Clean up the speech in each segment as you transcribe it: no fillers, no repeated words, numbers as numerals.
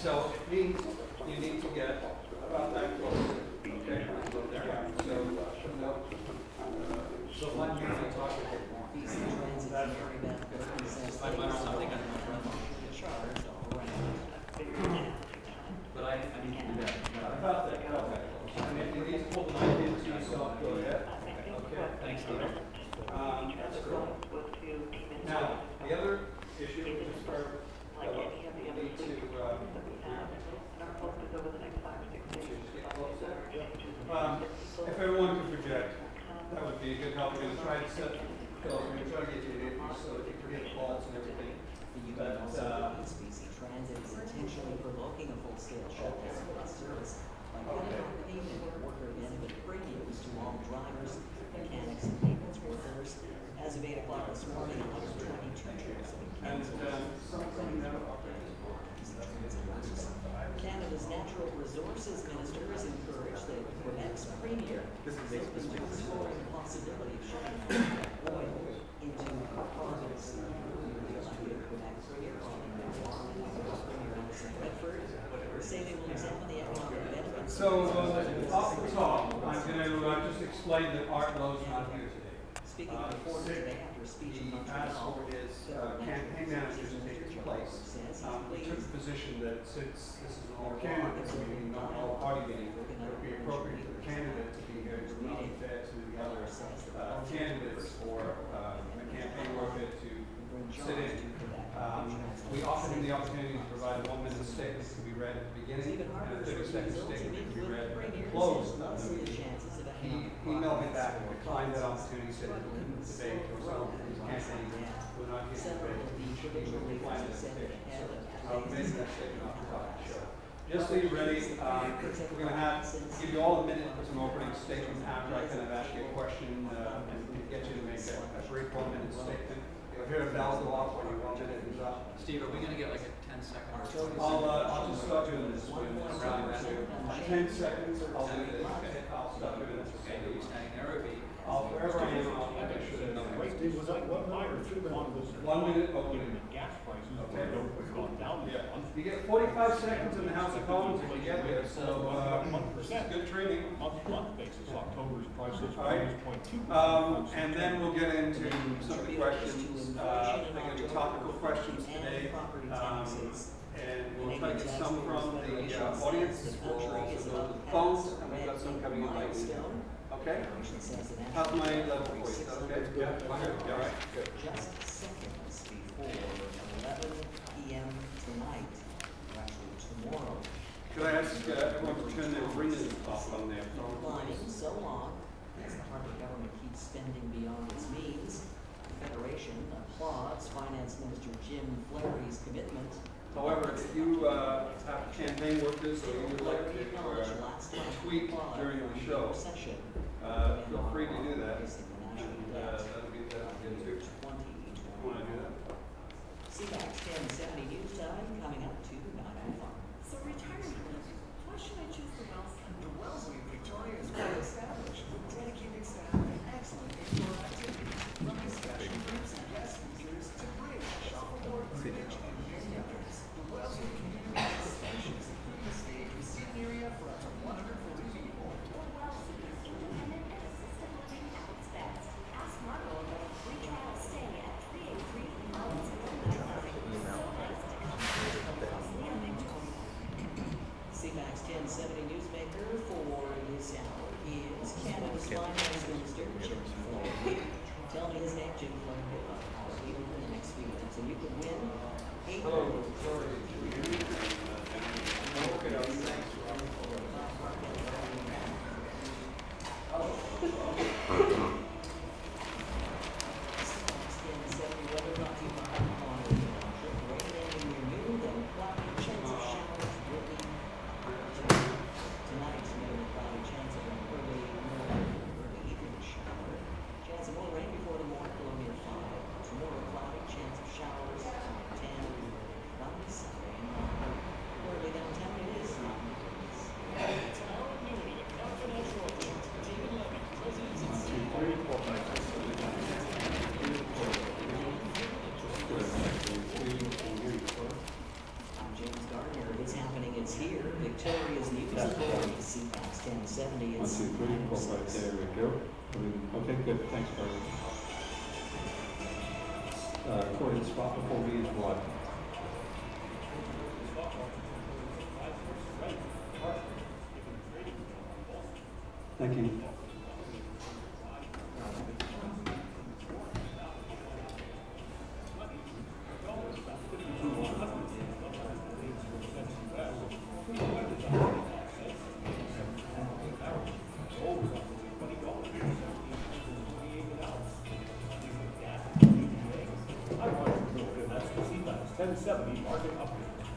So it means you need to get about that close. Okay? Yeah. So one usually talks about that. If I mutter something, I don't know. But I need to do that. About that. Okay. And if you need to pull the knife into yourself, go ahead. Okay. Thanks, Steve. That's cool. Now, the other issue is for you need to if everyone could project, that would be a good help. We're going to try to set goals. We're going to try to get you an increase so that you forget faults and everything. But transit is intentionally provoking a full-scale shutdown of bus service by cutting off payment and worker benefit premiums to all drivers, mechanics, and maintenance workers. As of 8 o'clock this morning, 122 trips have been canceled. Canada's Natural Resources Minister is encouraged that Quebec's premier is exploring the possibility of shutting oil into province. Say they will examine the economic benefits. So, off the top, I'm going to just explain that Art Lowe's not here today. Speaking of reporters today after a speech in Montreal, his campaign manager to take his place. We took the position that since this is an all-candidate meeting, not an all-party meeting, it would be appropriate for the candidate to be here to be fair to the other candidates or a campaign worker to sit in. We offered him the opportunity to provide a 1-minute statement to be read at the beginning and a 30-second statement to be read at the close of the meeting. He emailed me back and declined that opportunity, said he couldn't debate or so his campaign. We're not here to debate. He would decline that statement. So I'll make that statement off the top of the show. Just so you're ready, we're going to give you all a minute for some opening statements after I kind of ask you a question and get you to make a brief 1-minute statement. You'll hear a bell go off when your 1 minute is up. Steve, are we going to get like a 10-second or so? I'll just start doing this when it's around 10 seconds. I'll do this. I'll start doing this. Okay, are you standing there or be? Wherever I am, I'll make sure that Was that what higher? 1 minute opening. Gas prices Okay. have gone down. Yeah. You get 45 seconds in the House of Commons if you get there, so this is good training. Month-to-month basis, October's prices All right. 0.2%. And then we'll get into some of the questions. They're going to be topical questions today. And we'll try to get some from the audience. We'll also go to the phones, and we've got some coming in by email. Okay? How's my level for you? Okay? Yeah. All right. Good. Just seconds before 11 p.m. tonight, or actually tomorrow. Could I ask everyone to turn their ringers off on their phone? Declining so long as the Harper government keeps spending beyond its means. The Federation applauds Finance Minister Jim Flaherty's commitment. However, if you have campaign workers or you would like to tweet during the show, feel free to do that. That'll be good too. You want to do that? CFAX 1070 News Time coming up to 9:05. So retirement, why should I choose the Wellsley? The Wellsley Victoria is well established with dedicated staff and excellent indoor activities. From discussion groups and guest speakers to bridge, shuffleboard, bridge, and many others. The Wellsley Community has stations including a stage and seating area for up to 140 people. The Wellsley is independent and assisted living at its best. Ask Marco about a free trial stay at 383 CFAX 1070 newsmaker for this hour is Canada's Finance Minister Jim Flaherty. Tell me his name, Jim Flaherty. I'll be over in the next few minutes, and you could win $8. Hello, sorry. Victoria's newest authority, CFAX 1070. One, two, three, four, five, there we go. Okay, good, thanks, Barry. Corey, the spot before me is what? Thank you.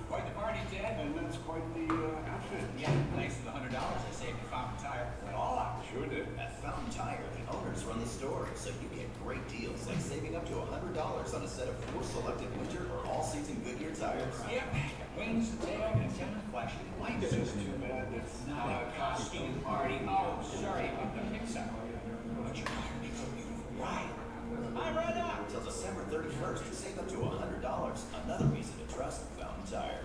Quite the party, Ted. And that's quite the outfit. Yeah, thanks to the $100 I saved at Fountain Tire. Went all out. Sure did. At Fountain Tire, the owners run the store, so you get great deals like saving up to $100 on a set of 4 selected winter or all-season Goodyear tires. Yep. Wings, tail, and antenna, flashing lights. It's just too bad it's Now, costume party. Oh, sorry about the mix-up. But your tire makes a beautiful ride. I'm right up till December 31st to save up to $100. Another reason to trust Fountain Tire.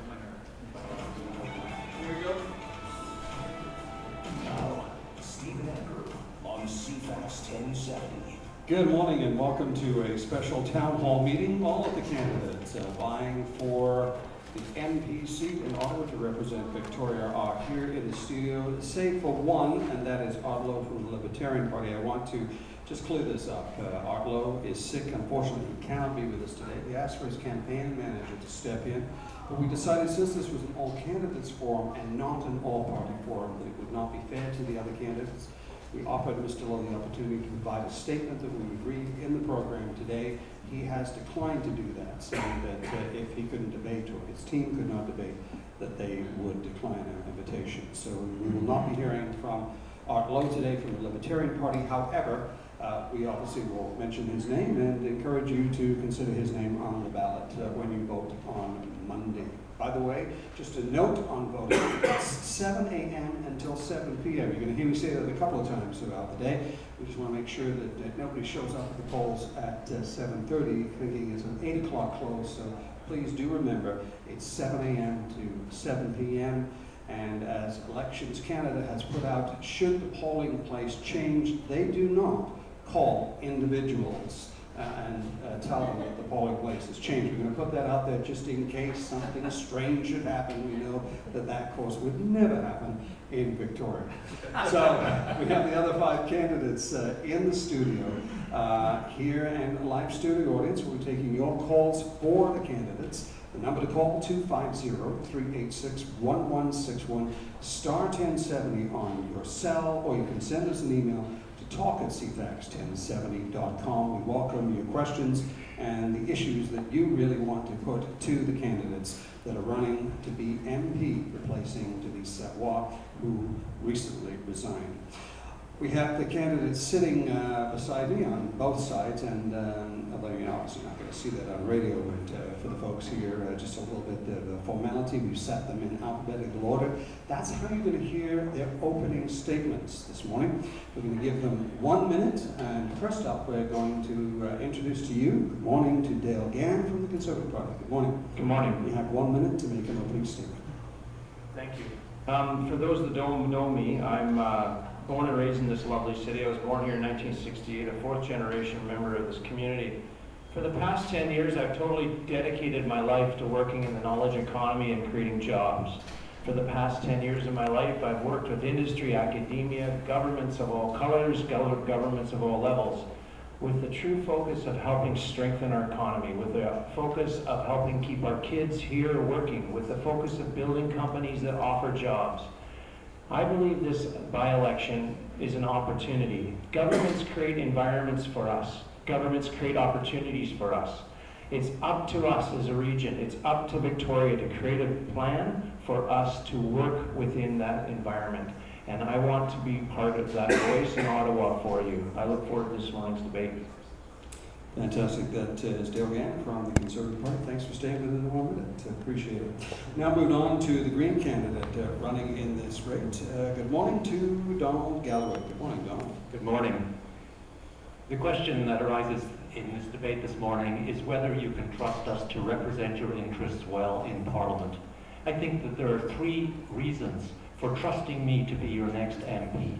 Here we go. Now, Stephen Andrew on CFAX 1070. Good morning and welcome to a special town hall meeting. All of the candidates vying for the MP seat in Ottawa to represent Victoria are here in the studio, save for one, and that is Art Lowe from the Libertarian Party. I want to just clear this up. Art Lowe is sick. Unfortunately, he cannot be with us today. We asked for his campaign manager to step in, but we decided since this was an all-candidates forum and not an all-party forum, that it would not be fair to the other candidates. We offered Mr. Lowe the opportunity to provide a statement that we would read in the program today. He has declined to do that, saying that if he couldn't debate or his team could not debate, that they would decline our invitation. So we will not be hearing from Art Lowe today from the Libertarian Party. However, we obviously will mention his name and encourage you to consider his name on the ballot when you vote on Monday. By the way, just a note on voting, it's 7 a.m. until 7 p.m. You're going to hear me say that a couple of times throughout the day. We just want to make sure that nobody shows up at the polls at 7:30 thinking it's an 8 o'clock close. So please do remember, it's 7 a.m. to 7 p.m. And as Elections Canada has put out, should the polling place change, they do not call individuals and tell them that the polling place has changed. We're going to put that out there just in case something strange should happen. We know that that, of course, would never happen in Victoria. So we have the other 5 candidates in the studio here and a live studio audience. We're taking your calls for the candidates. The number to call, 250-386-1161, star 1070 on your cell, or you can send us an email to talk@cfax1070.com. We welcome your questions and the issues that you really want to put to the candidates that are running to be MP, replacing Denise Savoie, who recently resigned. We have the candidates sitting beside me on both sides, and although you're obviously not going to see that on radio, but for the folks here, just a little bit of a formality. We've set them in alphabetical order. That's how you're going to hear their opening statements this morning. We're going to give them 1 minute, and first up, we're going to introduce to you, good morning, to Dale Gann from the Conservative Party. Good morning. Good morning. You have 1 minute to make an opening statement. Thank you. For those that don't know me, I'm born and raised in this lovely city. I was born here in 1968, a 4th generation member of this community. For the past 10 years, I've totally dedicated my life to working in the knowledge economy and creating jobs. For the past 10 years of my life, I've worked with industry, academia, governments of all colors, governments of all levels, with the true focus of helping strengthen our economy, with the focus of helping keep our kids here working, with the focus of building companies that offer jobs. I believe this by-election is an opportunity. Governments create environments for us. Governments create opportunities for us. It's up to us as a region, it's up to Victoria to create a plan for us to work within that environment. And I want to be part of that voice in Ottawa for you. I look forward to this morning's debate. Fantastic. That is Dale Gann from the Conservative Party. Thanks for staying with us in 1 minute. Appreciate it. Now moving on to the Green candidate running in this race. Good morning to Donald Galloway. Good morning, Donald. Good morning. The question that arises in this debate this morning is whether you can trust us to represent your interests well in Parliament. I think that there are 3 reasons for trusting me to be your next MP.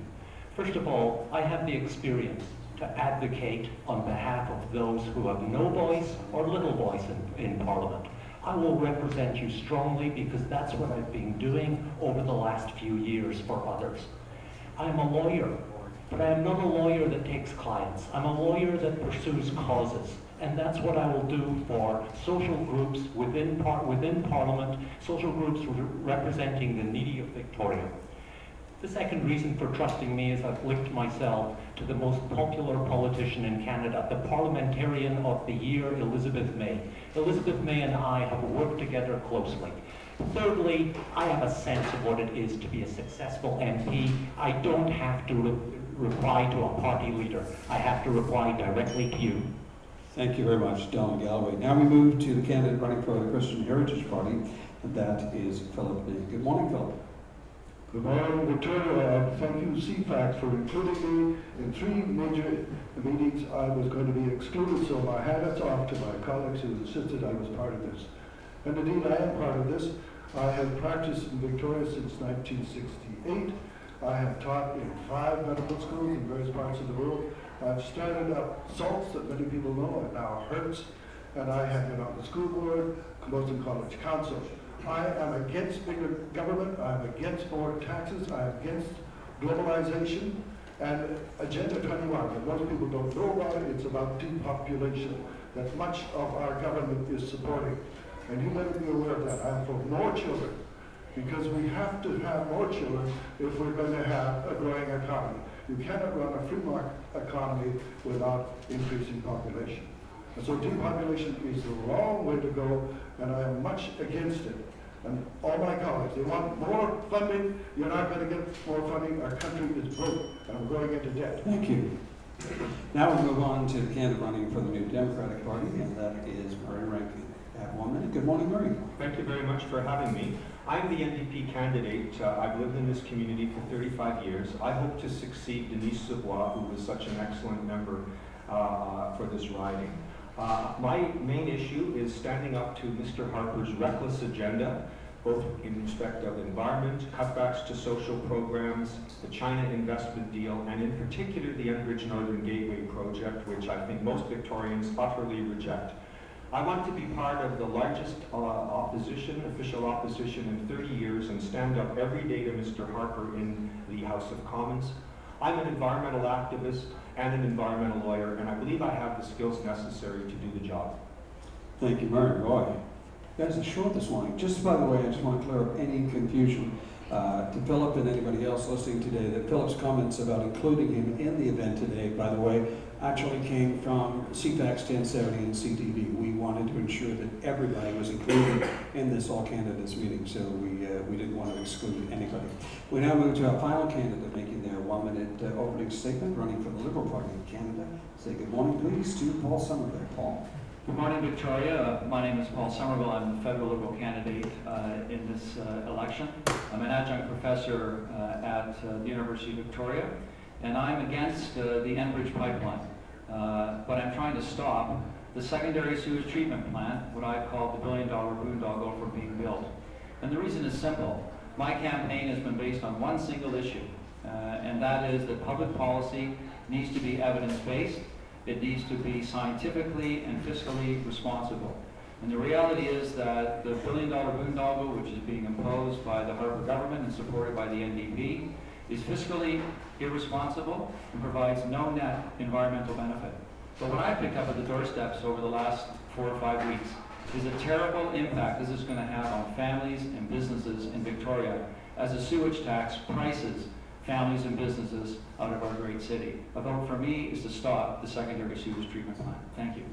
First of all, I have the experience to advocate on behalf of those who have no voice or little voice in Parliament. I will represent you strongly because that's what I've been doing over the last few years for others. I am a lawyer, but I am not a lawyer that takes clients. I'm a lawyer that pursues causes. And that's what I will do for social groups within Parliament, social groups representing the needy of Victoria. The second reason for trusting me is I've linked myself to the most popular politician in Canada, the Parliamentarian of the Year, Elizabeth May. Elizabeth May and I have worked together closely. Thirdly, I have a sense of what it is to be a successful MP. I don't have to reply to a party leader. I have to reply directly to you. Thank you very much, Don Galloway. Now we move to the candidate running for the Christian Heritage Party, and that is Philip Lee. Good morning, Philip. Good morning, Victoria. Thank you, CFAX, for including me in 3 major meetings. I was going to be excluded, so my hats off to my colleagues who insisted I was part of this. And indeed, I am part of this. I have practiced in Victoria since 1968. I have taught in 5 medical schools in various parts of the world. I've started up SALTS that many people know, and now HERTS, and I have been on the school board, Comoson College Council. I am against bigger government, I'm against more taxes, I'm against globalization, and Agenda 21, that most people don't know about it, it's about depopulation, that much of our government is supporting. And you better be aware of that. I'm for more children, because we have to have more children if we're going to have a growing economy. You cannot run a free market economy without increasing population. And so depopulation is the wrong way to go, and I am much against it. And all my colleagues, they want more funding. You're not going to get more funding. Our country is broke, and we're going into debt. Thank you. Now we'll move on to the candidate running for the New Democratic Party, and that is Murray Rankin. Have 1 minute. Good morning, Murray. Thank you very much for having me. I'm the NDP candidate. I've lived in this community for 35 years. I hope to succeed Denise Savoie, who was such an excellent member for this riding. My main issue is standing up to Mr. Harper's reckless agenda, both in respect of environment, cutbacks to social programs, the China investment deal, and in particular the Enbridge Northern Gateway project, which I think most Victorians utterly reject. I want to be part of the largest official opposition in 30 years, and stand up every day to Mr. Harper in the House of Commons. I'm an environmental activist and an environmental lawyer, and I believe I have the skills necessary to do the job. Thank you, Murray. Boy, you guys are short this morning. Just by the way, I just want to clear up any confusion to Philip and anybody else listening today, that Philip's comments about including him in the event today, by the way, actually came from CFAX 1070 and CTV. We wanted to ensure that everybody was included in this all candidates meeting, so we didn't want to exclude anybody. We now move to our final candidate making their 1 minute opening statement, running for the Liberal Party of Canada. Say good morning, please, to Paul Summerville. Paul. Good morning, Victoria. My name is Paul Summerville. I'm the federal Liberal candidate in this election. I'm an adjunct professor at the University of Victoria, and I'm against the Enbridge pipeline. But I'm trying to stop the secondary sewage treatment plant, what I call the billion-dollar boondoggle, from being built. And the reason is simple. My campaign has been based on one single issue, and that is that public policy needs to be evidence-based. It needs to be scientifically and fiscally responsible. And the reality is that the billion-dollar boondoggle, which is being imposed by the Harper government and supported by the NDP, is fiscally irresponsible and provides no net environmental benefit. But what I picked up at the doorsteps over the last 4 or 5 weeks is a terrible impact this is going to have on families and businesses in Victoria, as a sewage tax prices families and businesses out of our great city. A vote for me is to stop the secondary sewage treatment plant. Thank you.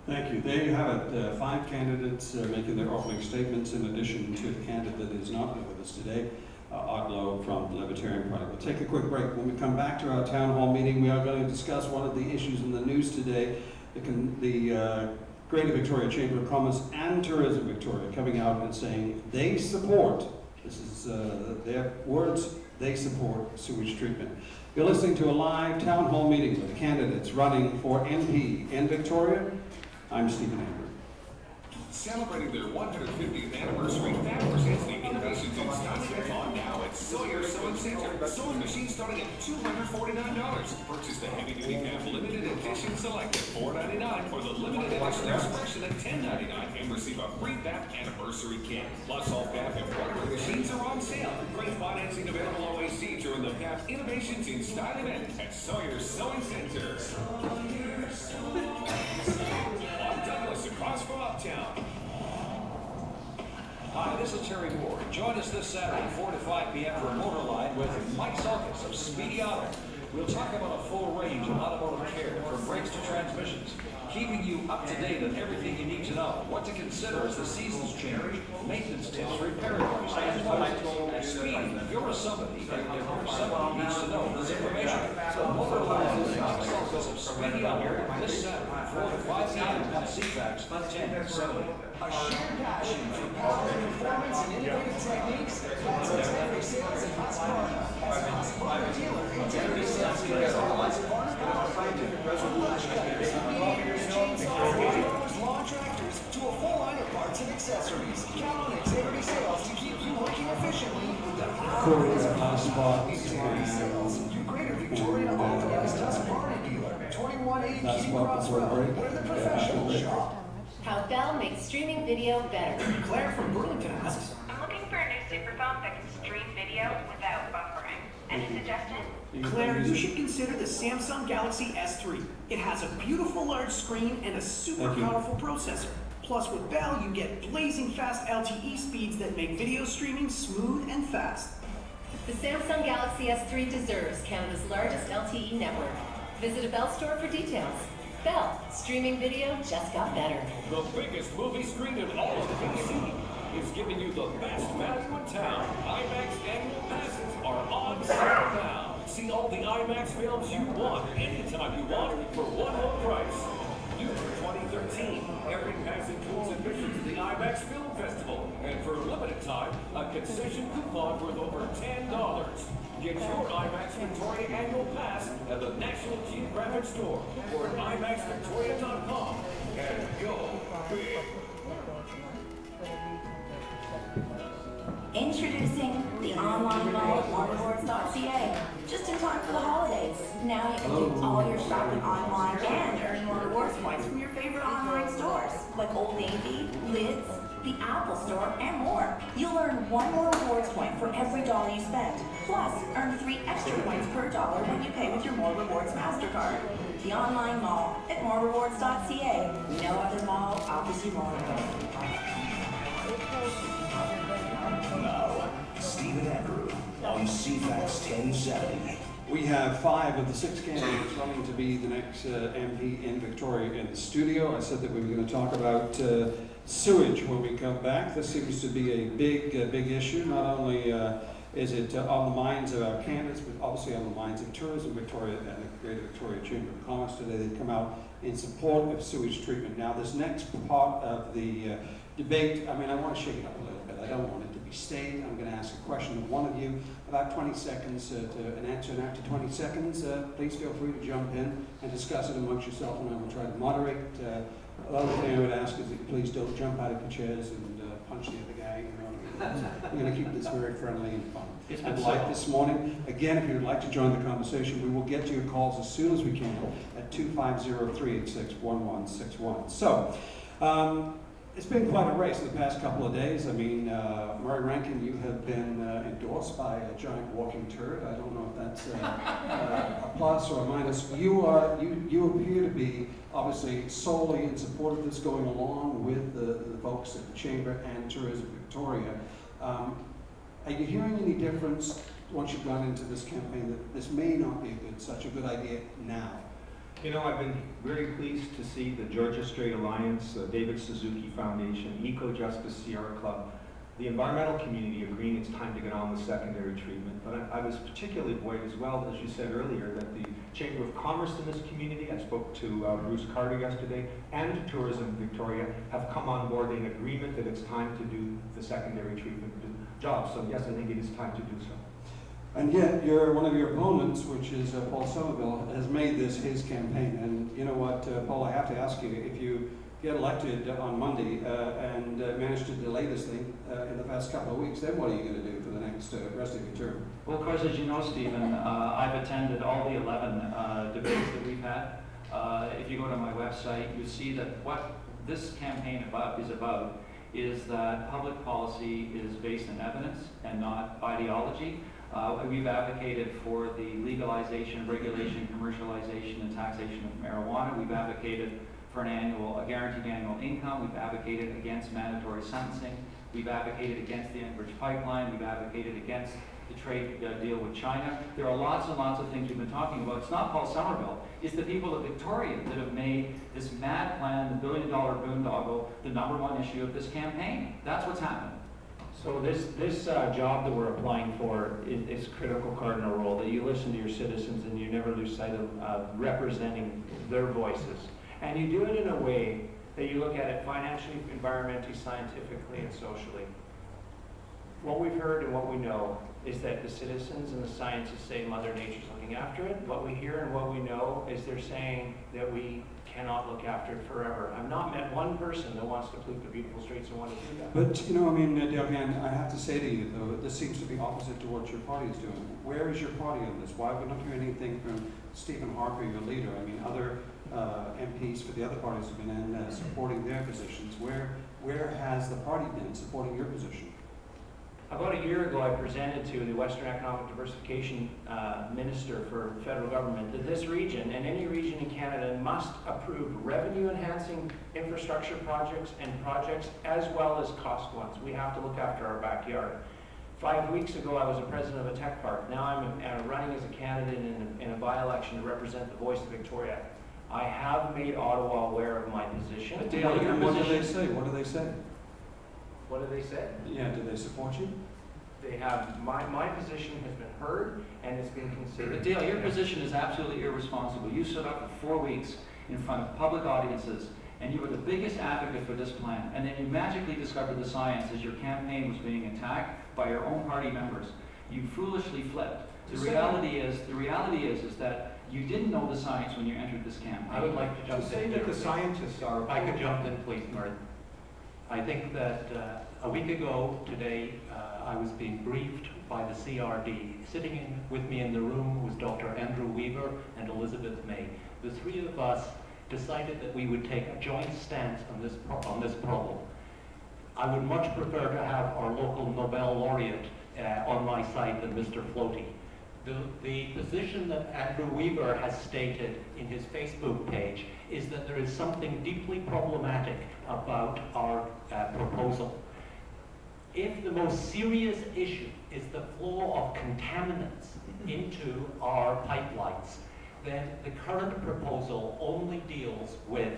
Thank you. There you have it. 5 candidates making their opening statements, in addition to the candidate that is not with us today, Art Lowe from the Libertarian Party. We'll take a quick break. When we come back to our town hall meeting, we are going to discuss one of the issues in the news today. The Greater Victoria Chamber of Commerce and Tourism Victoria coming out and saying they support, this is their words, they support sewage treatment. You're listening to a live town hall meeting with candidates running for MP in Victoria. I'm Stephen Andrew. Celebrating their 150th anniversary, that presents the Innovations in Style on now at Sawyer Sewing Center. Sewing machines starting at $249. Purchase the heavy-duty calf limited edition select at $4.99 or the limited edition expression at $10.99 and receive a free BAP anniversary kit. Plus, all BAP embroidery machines are on sale. Great financing available OAC during the BAP Innovations in Style event at Sawyer Sewing Center. On Douglas across from Uptown. Hi, this is Terry Moore. Join us this Saturday, 4 to 5 p.m. for Motorline with Mike Salkis of Speedy Auto. We'll talk about a full range of automotive care, from brakes to transmissions, keeping you up to date on everything you need to know, what to consider as the seasons change, maintenance tips, repair advice, and Speedy, if you're somebody, or somebody needs to know this information. Motorline with Mike Salkis of Speedy Auto this Saturday, 4 to 5 p.m. on CFAX 1070. A shared passion for power and performance and innovative techniques. That's Integrity Sales and Husqvarna. As a Husqvarna dealer, Integrity Sales carries all Husqvarna power equipment, from brush cutters, weed eaters, chainsaws, lawnmowers, lawn tractors, to a full line of parts and accessories. Count on Integrity Sales to keep you working efficiently with the power of Husqvarna. Integrity Sales, your Greater Victoria authorized Husqvarna dealer. 2180 King Cross Road, where the professionals shop. How Bell makes streaming video better. Claire from Burlington asks, I'm looking for a new superphone that can stream video without buffering. Any suggestions? Claire, you should consider the Samsung Galaxy S3. It has a beautiful large screen and a super powerful processor. Plus, with Bell, you get blazing fast LTE speeds that make video streaming smooth and fast. The Samsung Galaxy S3 deserves Canada's largest LTE network. Visit a Bell store for details. Bell, streaming video just got better. The biggest movie screen in all of BC is giving you the best value in town. IMAX annual passes are on sale now. See all the IMAX films you want, anytime you want, for one low price. New for 2013, every pass includes admission to the IMAX Film Festival, and for a limited time, a concession coupon worth over $10. Get your IMAX Victoria annual pass at the National Geographic Store or at IMAXVictoria.com and go big. Introducing the online mall at morerewards.ca. Just in time for the holidays. Now you can do all your shopping online and earn more rewards points from your favorite online stores, like Old Navy, Lids, the Apple Store, and more. You'll earn one more rewards point for every dollar you spend. Plus, earn 3 extra points per dollar when you pay with your More Rewards MasterCard. The online mall at morerewards.ca. No other mall offers you more. Now, Stephen Andrew on CFAX 1070. We have 5 of the 6 candidates running to be the next MP in Victoria in the studio. I said that we were going to talk about sewage when we come back. This seems to be a big issue. Not only is it on the minds of our candidates, but obviously on the minds of Tourism Victoria and the Greater Victoria Chamber of Commerce today. They've come out in support of sewage treatment. Now, this next part of the debate, I mean, I want to shake it up a little bit. I don't want it to be staid. I'm going to ask a question of one of you, about 20 seconds to an answer, and after 20 seconds, please feel free to jump in and discuss it amongst yourself, and I will try to moderate. The other thing I would ask is that you please don't jump out of your chairs and punch the other guy. We're going to keep this very friendly and fun. And like this morning, again, if you would like to join the conversation, we will get to your calls as soon as we can at 250-386-1161. So, it's been quite a race the past couple of days. I mean, Murray Rankin, you have been endorsed by a giant walking turd. I don't know if that's a plus or a minus. You appear to be obviously solely in support of this, going along with the folks at the Chamber and Tourism Victoria. Are you hearing any difference once you've gone into this campaign that this may not be such a good idea now? You know, I've been very pleased to see the Georgia Strait Alliance, David Suzuki Foundation, Eco Justice Sierra Club, the environmental community agreeing it's time to get on with secondary treatment. But I was particularly buoyed as well, as you said earlier, that the Chamber of Commerce in this community, I spoke to Bruce Carter yesterday, and Tourism Victoria have come on board in agreement that it's time to do the secondary treatment job. So yes, I think it is time to do so. And yet, one of your opponents, which is Paul Summerville, has made this his campaign. And you know what, Paul, I have to ask you, if you get elected on Monday and manage to delay this thing in the past couple of weeks, then what are you going to do for the next rest of your term? Well, of course, as you know, Stephen, I've attended all the 11 debates that we've had. If you go to my website, you see that what this campaign is that public policy is based on evidence and not ideology. We've advocated for the legalization, regulation, commercialization, and taxation of marijuana. We've advocated for a guaranteed annual income. We've advocated against mandatory sentencing. We've advocated against the Enbridge pipeline. We've advocated against the trade deal with China. There are lots and lots of things we've been talking about. It's not Paul Summerville. It's the people of Victoria that have made this mad plan, the billion-dollar boondoggle, the #1 issue of this campaign. That's what's happened. So this job that we're applying for is critical cardinal role, that you listen to your citizens and you never lose sight of representing their voices. And you do it in a way that you look at it financially, environmentally, scientifically, and socially. What we've heard and what we know is that the citizens and the scientists say Mother Nature's looking after it. What we hear and what we know is they're saying that we cannot look after it forever. I've not met one person that wants to pollute the beautiful streets and want to do that. But, you know, I mean, Delgan, I have to say to you, though, this seems to be opposite to what your party is doing. Where is your party on this? Why would not hear anything from Stephen Harper, your leader? I mean, other MPs for the other parties have been in supporting their positions. Where has the party been supporting your position? About a year ago, I presented to the Western Economic Diversification Minister for federal government that this region, and any region in Canada, must approve revenue-enhancing infrastructure projects and projects as well as cost ones. We have to look after our backyard. 5 weeks ago, I was a president of a tech park. Now I'm running as a candidate in a by-election to represent the voice of Victoria. I have made Ottawa aware of my position. What do they say? What do they say? What do they say? Yeah, do they support you? They have, my position has been heard and it's been considered. But Dale, your position is absolutely irresponsible. You stood up for 4 weeks in front of public audiences and you were the biggest advocate for this plan. And then you magically discovered the science as your campaign was being attacked by your own party members. You foolishly flipped. The reality is that you didn't know the science when you entered this campaign. I would like to jump in. To say that the scientists are... If I could jump in, please, Murray. I think that a week ago today, I was being briefed by the CRD. Sitting with me in the room was Dr. Andrew Weaver and Elizabeth May. The three of us decided that we would take a joint stance on this problem. I would much prefer to have our local Nobel laureate on my side than Mr. Floaty. The position that Andrew Weaver has stated in his Facebook page is that there is something deeply problematic about our proposal. If the most serious issue is the flow of contaminants into our pipelines, then the current proposal only deals with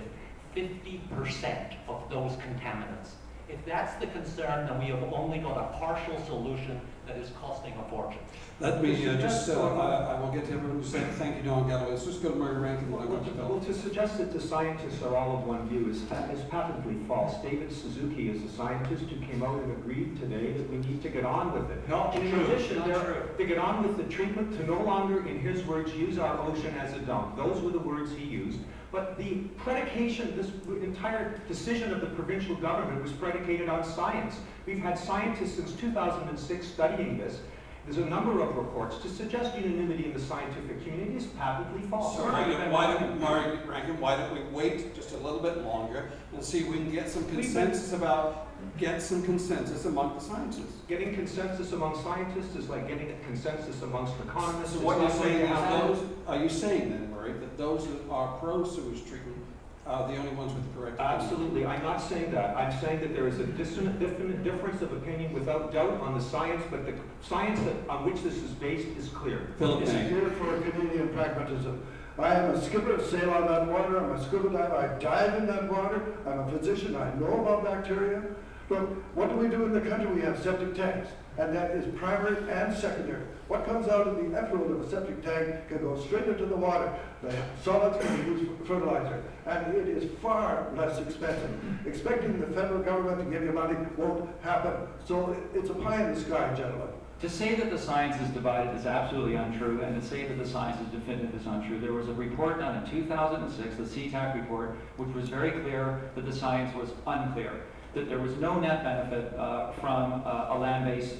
50% of those contaminants. If that's the concern, then we have only got a partial solution that is costing a fortune. Let me I will get to everyone who said thank you, Don Galloway. Let's just go to Murray Rankin. Well, to suggest that the scientists are all of one view is patently false. David Suzuki is a scientist who came out and agreed today that we need to get on with it. Not in true. addition, Not true. to get on with the treatment, to no longer, in his words, use our ocean as a dump. Those were the words he used. But the predication, this entire decision of the provincial government was predicated on science. We've had scientists since 2006 studying this. There's a number of reports. To suggest unanimity in the scientific community is patently false. So why don't we wait just a little bit longer and see if we can get some consensus among the scientists? Getting consensus among scientists is like getting a consensus amongst economists. So what you're saying is are you saying then, Murray, that those that are pro-sewage treatment are the only ones with the correct opinion? Absolutely. I'm not saying that. I'm saying that there is a definite difference of opinion without doubt on the science, but the science on which this is based is clear. It's here for Canadian pragmatism. I am a skipper, sail on that water, I'm a scuba diver, I dive in that water, I'm a physician, I know about bacteria. Look, what do we do in the country? We have septic tanks, and that is primary and secondary. What comes out of the effluent of a septic tank can go straight into the water. The solids can be used for fertilizer, and it is far less expensive. Expecting the federal government to give you money won't happen. So it's a pie in the sky, gentlemen. To say that the science is divided is absolutely untrue, and to say that the science is definitive is untrue. There was a report done in 2006, the CFAX report, which was very clear that the science was unclear, that there was no net benefit from a land-based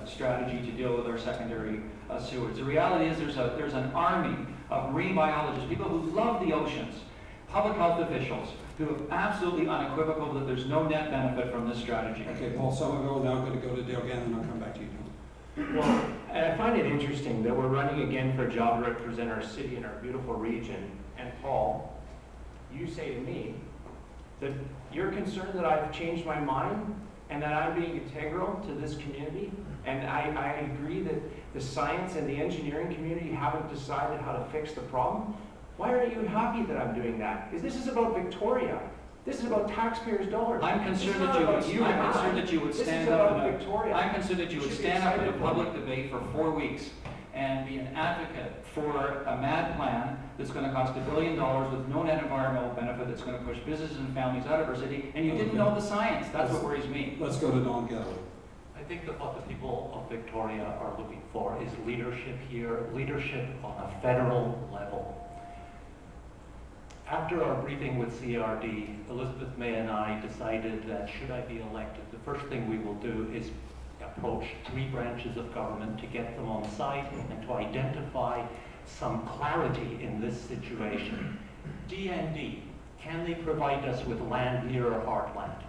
strategy to deal with our secondary sewage. The reality is there's an army of marine biologists, people who love the oceans, public health officials, who are absolutely unequivocal that there's no net benefit from this strategy. Okay, Paul Summerville, now I'm going to go to Dale Gannon, and I'll come back to you. Well, and I find it interesting that we're running again for a job to represent our city and our beautiful region. And Paul, you say to me that you're concerned that I've changed my mind and that I'm being integral to this community. And I agree that the science and the engineering community haven't decided how to fix the problem. Why are you happy that I'm doing that? Because this is about Victoria. This is about taxpayers' dollars. I'm concerned that you would stand up in a public debate for 4 weeks and be an advocate for a mad plan that's going to cost $1 billion with no net environmental benefit, that's going to push businesses and families out of our city, and you didn't know the science. That's what worries me. Let's go to Don Galloway. I think that what the people of Victoria are looking for is leadership here, leadership on a federal level. After our briefing with CRD, Elizabeth May and I decided that should I be elected, the first thing we will do is approach 3 branches of government to get them on site and to identify some clarity in this situation. DND, can they provide us with land near our heartland?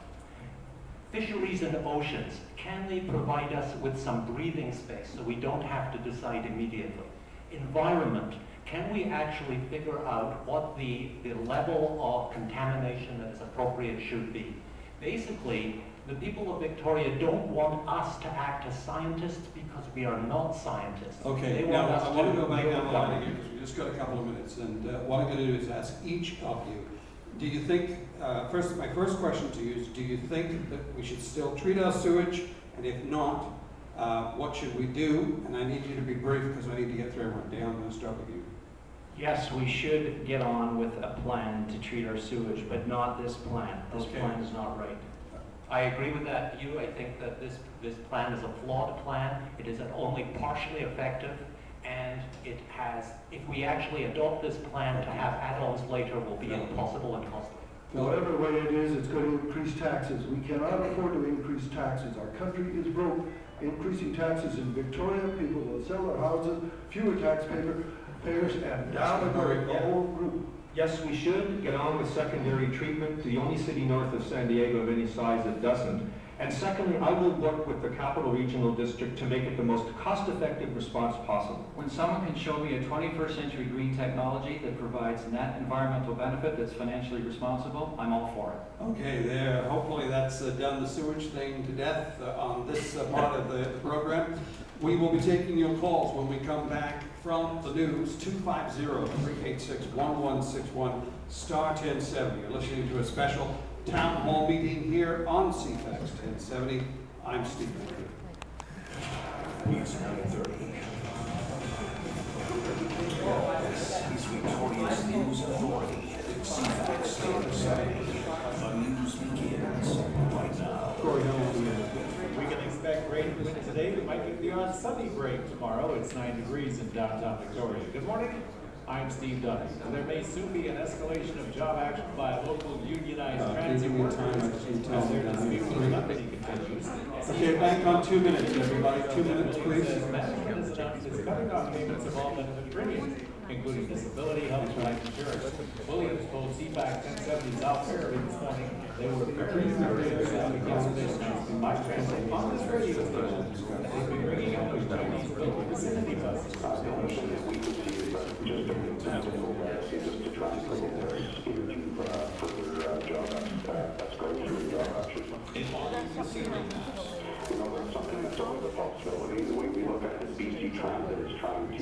Fisheries and oceans, can they provide us with some breathing space so we don't have to decide immediately? Environment, can we actually figure out what the level of contamination that is appropriate should be? Basically, the people of Victoria don't want us to act as scientists because we are not scientists. Okay, now I want to go back down the line again because we just got a couple of minutes, and what I'm going to do is ask each of you, do you think, my first question to you is, do you think that we should still treat our sewage, and if not, what should we do? And I need you to be brief because I need to get through everyone. Dan, I'm going to start with you. Yes, we should get on with a plan to treat our sewage, but not this plan. This plan is not right. I agree with that view. I think that this plan is a flawed plan. It is only partially effective, and it has, if we actually adopt this plan, to have add-ons later will be impossible and costly. Whatever way it is, it's going to increase taxes. We cannot afford to increase taxes. Our country is broke. Increasing taxes in Victoria, people will sell their houses, fewer taxpayers, and down the whole group. Yes, we should get on with secondary treatment, the only city north of San Diego of any size that doesn't. And secondly, I will work with the Capital Regional District to make it the most cost-effective response possible. When someone can show me a 21st century green technology that provides net environmental benefit that's financially responsible, I'm all for it. Okay, there. Hopefully that's done the sewage thing to death on this part of the program. We will be taking your calls when we come back from the news. 250-386-1161, star 1070. You're listening to a special town hall meeting here on CFAX 1070. I'm Steve Rankin. It's 9:30. This is Victoria's news authority, CFAX 1070. The news begins right now. We can expect rain today. We might get the odd sunny break tomorrow. It's 9 degrees in downtown Victoria. Good morning. I'm Steve Dunn. There may soon be an escalation of job action by local unionized transit workers as their dispute with company continues. Okay, back on 2 minutes, everybody. 2 minutes, please. Management is cutting off payments of all benefit premiums, including disability, health, and life insurance. Williams told CFAX 1070's Al Fairley this morning they were very furious against this announcement by transit on this radio station. They've been bringing out those Chinese local vicinity buses. that's something that's always a possibility. The way we look at it, BC Transit is trying to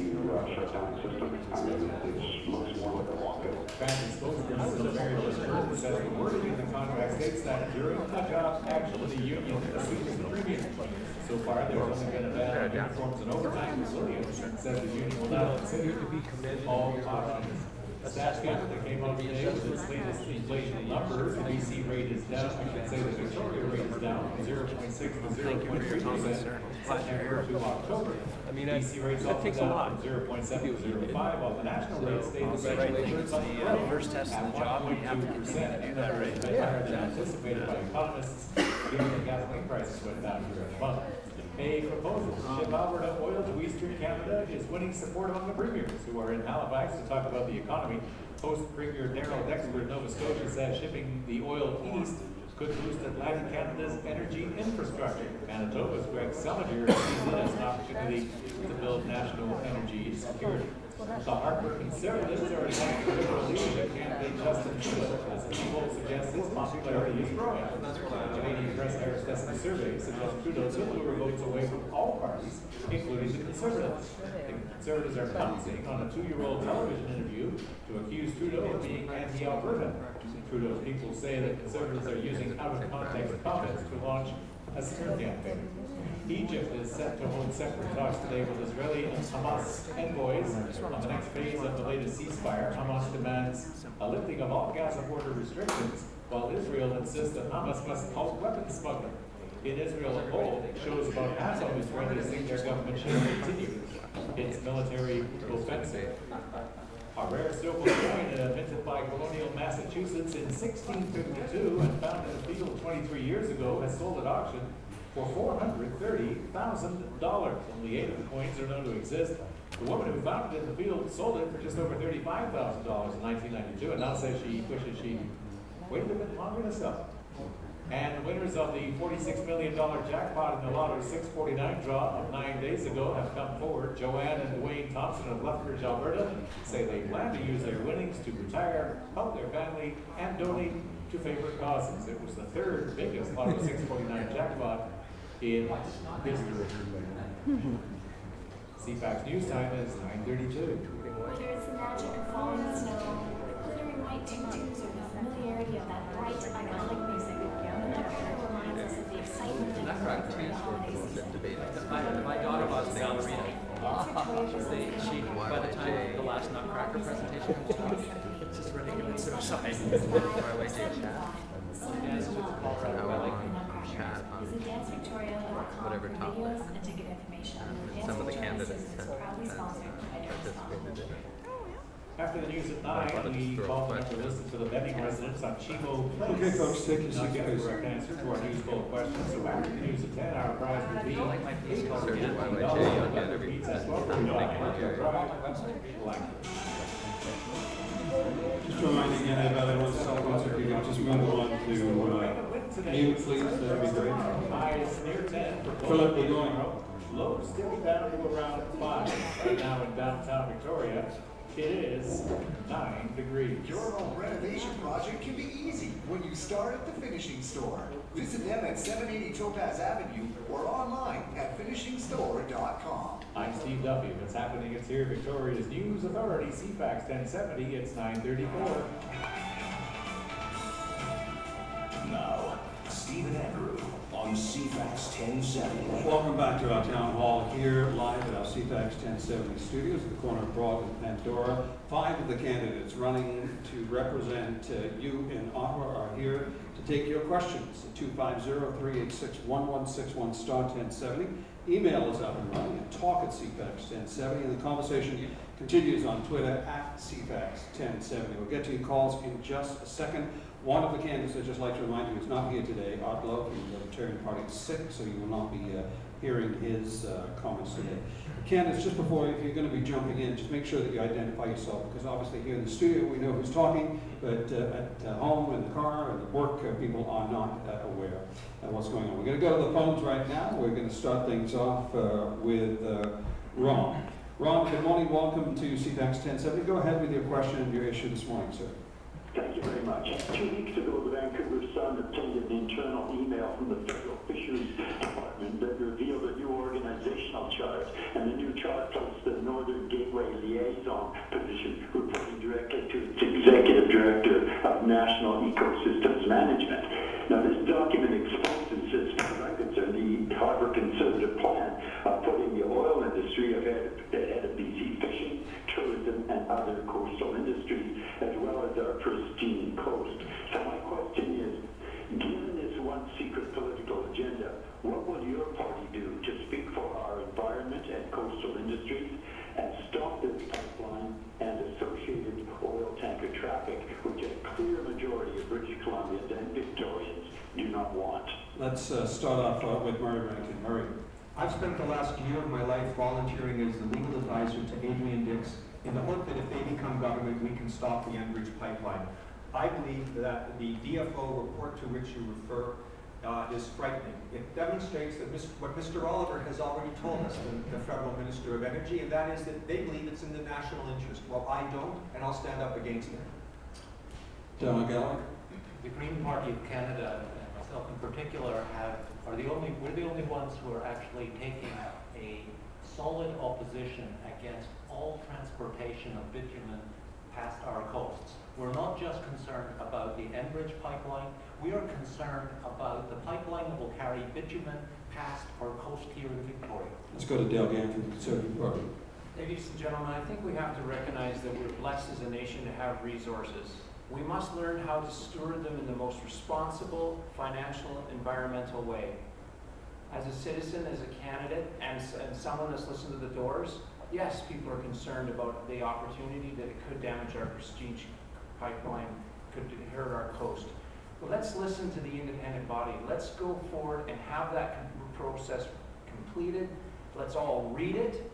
shut down the system. I mean, it looks more like a lockout. Transit spokesperson is a very person says the wording in the contract states that during a job action, the union assumes the premium. So far, there's only been a ban on uniforms and overtime. Williams said the union will not consider to be committed all options. A staff schedule that came out today with its latest inflation numbers. The BC rate is down. I should say the Victoria rate is down from 0.6 to 0.3% September to October. I mean, BC rates that also takes a down lot. from 0.7 to 0.5, while the national rate stayed the same. Congratulations, the first test of the job, we have to continue to do that rate. Higher than anticipated by economists, given the gasoline prices went down during the month. A proposal to ship Alberta oil to Eastern Canada is winning support among the premiers who are in Halifax to talk about the economy. Host Premier Darrell Dexter of Nova Scotia says shipping the oil east could boost Atlantic Canada's energy infrastructure. Manitoba's Greg Selinger sees it as an opportunity to build national energy security. The Harper Conservatives are against the Liberal leadership candidate Justin Trudeau, as the poll suggests his popularity is growing. The Canadian Press Harris Destin survey suggests Trudeau will lure votes away from all parties, including the Conservatives. The Conservatives are pouncing on a 2-year-old television interview to accuse Trudeau of being anti-Alberta. Trudeau's people say that Conservatives are using out-of-context comments to launch a smear campaign. Egypt is set to hold separate talks today with Israeli and Hamas envoys on the next phase of the latest ceasefire. Hamas demands a lifting of all Gaza border restrictions, while Israel insists that Hamas must halt weapons smuggling. In Israel, a poll shows about half of Israelis think their government should continue its military offensive. A rare silver coin minted by colonial Massachusetts in 1652 and found in a field 23 years ago has sold at auction for $430,000. Only 8 of the coins are known to exist. The woman who found it in the field sold it for just over $35,000 in 1992, and now says she wishes she waited a bit longer to sell it. And the winners of the $46 million jackpot in the Lotto 649 draw of 9 days ago have come forward. Joanne and Dwayne Thompson of Lethbridge, Alberta, say they plan to use their winnings to retire, help their family, and donate to favorite causes. It was the 3rd biggest Lotto 649 jackpot in history. CFAX News Time is 9:32. Whether it's the magic of falling snow, glittering white tutus, or the familiarity of that bright, iconic music, the Nutcracker reminds us of the excitement that comes during the holiday season. My daughter was the ballerina. By the time the last Nutcracker presentation was done, it's just running a suicide. Visit dancevictoria.com whatever for topic. videos and ticket information. Some of the Dance candidates Victoria is proudly sponsored by participated in it. After the news at 9, we call them to listen to the Benning residents on Chivo Place. Okay, folks, take your Not seats, get a please. correct answer to our news poll question. So after the news at 10, our prize will be Search YYJ, you'll get everything that's Just reminding anybody who wants to talk about it, if you could just move on to mute, please, that'd be great. Highs near 10. Philip, we're going. Lows still down to around 5. Right now in downtown Victoria, it is 9 degrees. Your home renovation project can be easy when you start at the Finishing Store. Visit them at 780 Topaz Avenue or online at finishingstore.com. I'm Steve Duffy. What's happening? It's here. Victoria's News Authority, CFAX 1070. It's 9:34. Now, Steve and Andrew on CFAX 1070. Welcome back to our town hall here, live at our CFAX 1070 studios at the corner of Broad and Pandora. 5 of the candidates running to represent you in Ottawa are here to take your questions at 250-386-1161 star 1070. Email is up and running at talk@cfax1070, and the conversation continues on Twitter at CFAX1070. We'll get to your calls in just a second. One of the candidates, I'd just like to remind you, is not here today. Art Lowe from the Libertarian Party is sick, so you will not be hearing his comments today. Candidates, just before, if you're going to be jumping in, just make sure that you identify yourself, because obviously here in the studio we know who's talking, but at home, in the car, and at work, people are not aware of what's going on. We're going to go to the phones right now. We're going to start things off with Ron. Ron, good morning. Welcome to CFAX 1070. Go ahead with your question and your issue this morning, sir. Thank you very much. 2 weeks ago, the Vancouver Sun obtained an internal email from the Federal Fisheries Department document that revealed a new organizational chart, and the new chart placed the Northern Gateway liaison position reporting directly to its Executive Director of National Ecosystems Management. Now, this document exposes, as far as I'm concerned, the Harvard Conservative plan of putting the oil industry ahead of BC fishing, tourism, and other coastal industries, as well as our pristine coast. So my question is, given this one secret political agenda, what will your party do to speak for our environment and coastal industries and stop this pipeline and associated oil tanker traffic, which a clear majority of British Columbians and Victorians do not want? Let's start off with Murray Rankin. Murray. I've spent the last year of my life volunteering as the legal advisor to Adrian Dix in the hope that if they become government, we can stop the Enbridge pipeline. I believe that the DFO report to which you refer is frightening. It demonstrates that what Mr. Oliver has already told us, the Federal Minister of Energy, and that is that they believe it's in the national interest. Well, I don't, and I'll stand up against it. Galloway. The Green Party of Canada, and myself in particular, we're the only ones who are actually taking a solid opposition against all transportation of bitumen past our coasts. We're not just concerned about the Enbridge pipeline, we are concerned about the pipeline that will carry bitumen past our coast here in Victoria. Let's go to Dale Gann from the Conservative Party. Ladies and gentlemen, I think we have to recognize that we're blessed as a nation to have resources. We must learn how to steward them in the most responsible, financial, environmental way. As a citizen, as a candidate, and someone that's listened to the Doors, yes, people are concerned about the opportunity that it could damage our prestige pipeline, could hurt our coast. But let's listen to the independent body. Let's go forward and have that process completed. Let's all read it.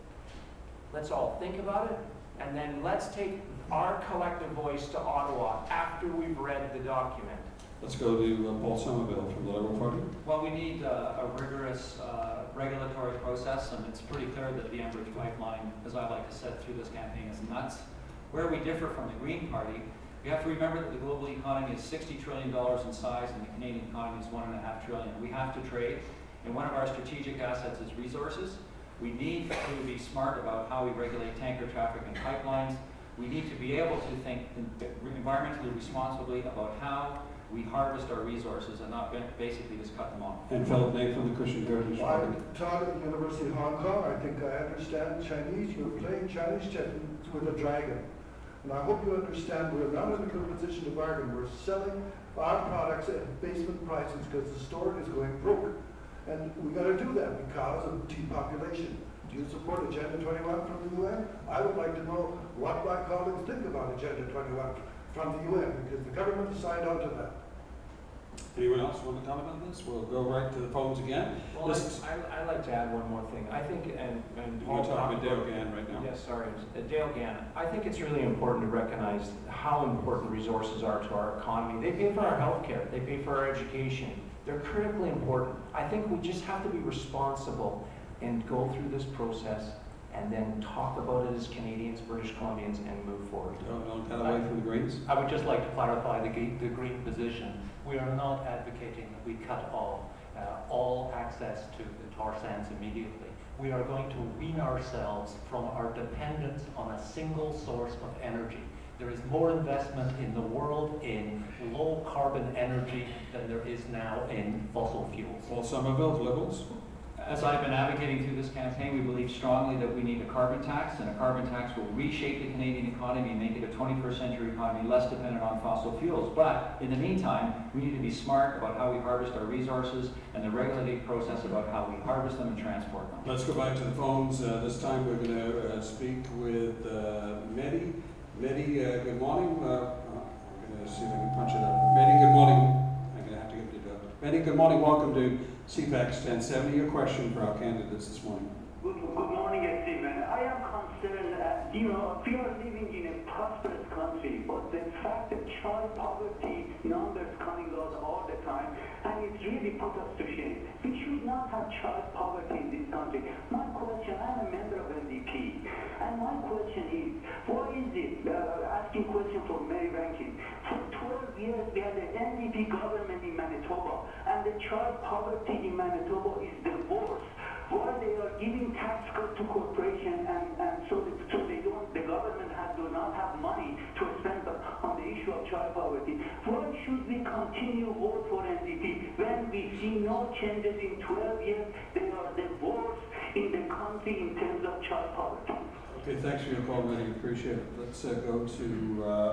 Let's all think about it. And then let's take our collective voice to Ottawa after we've read the document. Let's go to Paul Summerville from the Liberal Party. Well, we need a rigorous regulatory process, and it's pretty clear that the Enbridge pipeline, as I like to say through this campaign, is nuts. Where we differ from the Green Party, you have to remember that the global economy is $60 trillion in size, and the Canadian economy is $1.5 trillion. We have to trade, and one of our strategic assets is resources. We need to be smart about how we regulate tanker traffic and pipelines. We need to be able to think environmentally responsibly about how we harvest our resources and not basically just cut them off. And Philip Nate from the Christian Heritage Party. I taught at the University of Hong Kong. I think I understand Chinese. You're playing Chinese chess with a dragon. And I hope you understand we're not in a good position to bargain. We're selling our products at basement prices because the store is going broke. And we got to do that because of depopulation. Do you support Agenda 21 from the UN? I would like to know what my colleagues think about Agenda 21 from the UN, because the government has signed on to that. Anyone else want to comment on this? We'll go right to the phones again. Well, I'd like to add one more thing. I think, and We're talking about Dale Gann right now. Yes, sorry, Dale Gann. I think it's really important to recognize how important resources are to our economy. They pay for our health care. They pay for our education. They're critically important. I think we just have to be responsible and go through this process and then talk about it as Canadians, British Columbians, and move forward. Galloway from the Greens. I would just like to clarify the Green position. We are not advocating that we cut off all access to the tar sands immediately. We are going to wean ourselves from our dependence on a single source of energy. There is more investment in the world in low carbon energy than there is now in fossil fuels. Paul Summerville, Liberals. As I've been advocating through this campaign, we believe strongly that we need a carbon tax, and a carbon tax will reshape the Canadian economy and make it a 21st century economy less dependent on fossil fuels. But in the meantime, we need to be smart about how we harvest our resources and the regulated process about how we harvest them and transport them. Let's go back to the phones. This time we're going to speak with Mehdi. Mehdi, good morning. I'm going to see if I can punch it up. Mehdi, good morning. I'm going to have to give it to you. Mehdi, good morning. Welcome to CFAX 1070. Your question for our candidates this morning. Good morning, Stephen. I am concerned that, we are living in a prosperous country, but the fact that child poverty numbers coming out all the time, and it really put us to shame. We should not have child poverty in this country. My question, I'm a member of NDP, and my question is, why is it, asking question for Mary Rankin, for 12 years we had an NDP government in Manitoba, and the child poverty in Manitoba is the worst. Why they are giving tax cut to corporation and so they don't, the government do not have money to spend on the issue of child poverty. Why should we continue vote for NDP when we see no changes in 12 years? They are the worst in the country in terms of child poverty. Okay, thanks for your call, really appreciate it. Let's go to